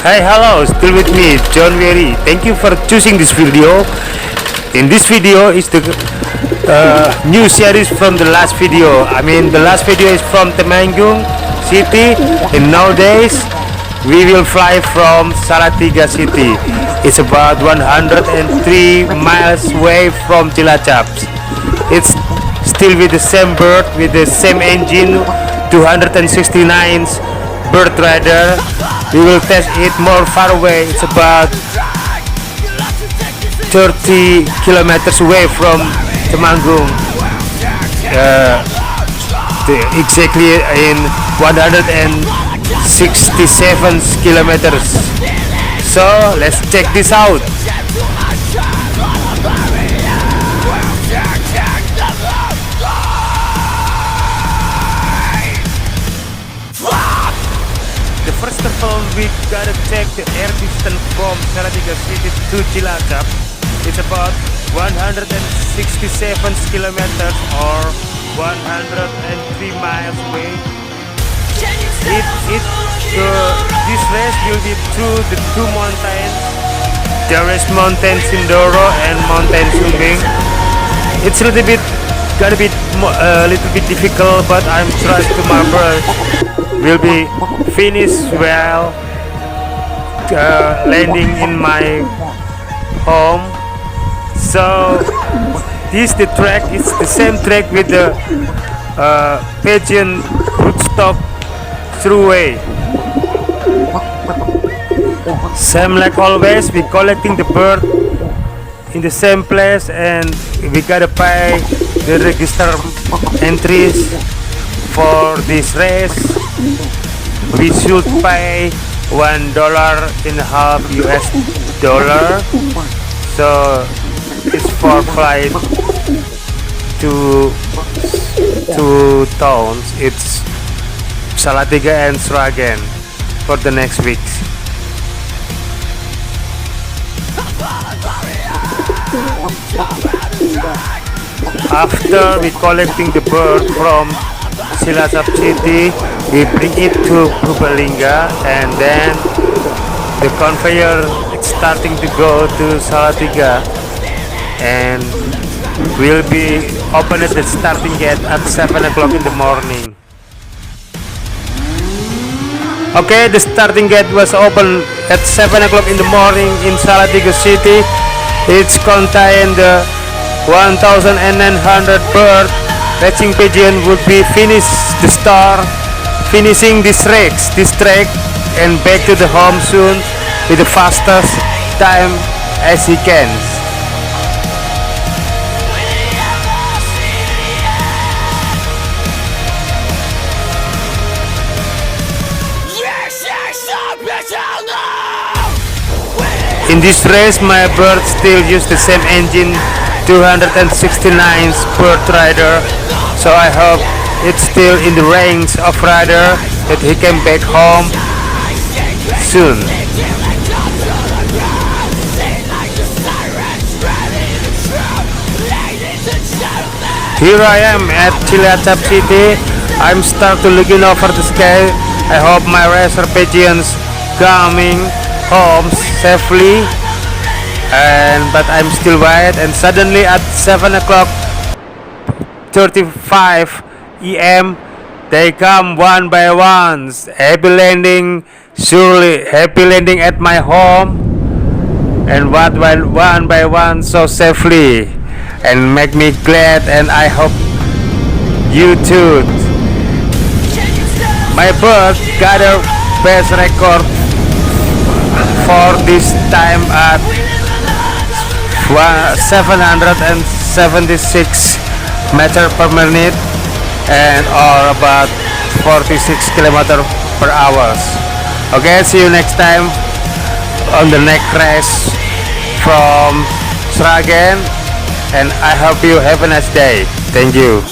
Hi, hello, still with me, John Wery. Thank you for choosing this video. In this video is the new series from the last video. The last video is from Temanggung City, and nowadays we will fly from Salatiga City. It's about 103 miles away from Cilacap. It's still with the same bird, with the same engine, 269 bird rider. We will test it more far away. It's about 30 kilometers away from Temanggung. Exactly in 167 kilometers. So let's check this out. First of all, we gotta check the air distance from Salatiga City to Cilacap. It's about 167 kilometers or 103 miles away. This race will be through the two mountains. There is Mountain Sindoro and Mountain Sumbing. It's a little bit difficult, but I'm trying to my best. Will be finished well, landing in my home. So this the track. It's the same track with the Pigeon rootstock throughway. Same like always, we collecting the bird in the same place, and we gotta pay the register entries for this race. We should pay $1.50 US. So it's for flight to two towns. It's Salatiga and Sragen for the next weeks. After we collecting the bird from Cilacap City, we bring it to Purbalingga, and then the conveyor is starting to go to Salatiga, and will be open at the starting gate at 7 o'clock in the morning. Okay, the starting gate was open at 7 o'clock in the morning in Salatiga City. It's contained the 1,900 birds. Racing Pigeon would be finishing this track and back to the home soon with the fastest time as he can. In this race, my bird still use the same engine, 269 bird rider. So I hope it's still in the range of rider that he can back home soon. Here I am at Cilacap City. I'm start to looking over the sky. I hope my racer pigeons coming home safely. But I'm still wide, and suddenly at 7 o'clock 35 EM they come one by one. Happy landing at my home, and one by one so safely, and make me glad, and I hope you too. My bird got a best record for this time at 776 meters per minute, and or about 46 kilometers per hour. Okay, see you next time on the next race from Sragen, and I hope you have a nice day. Thank you.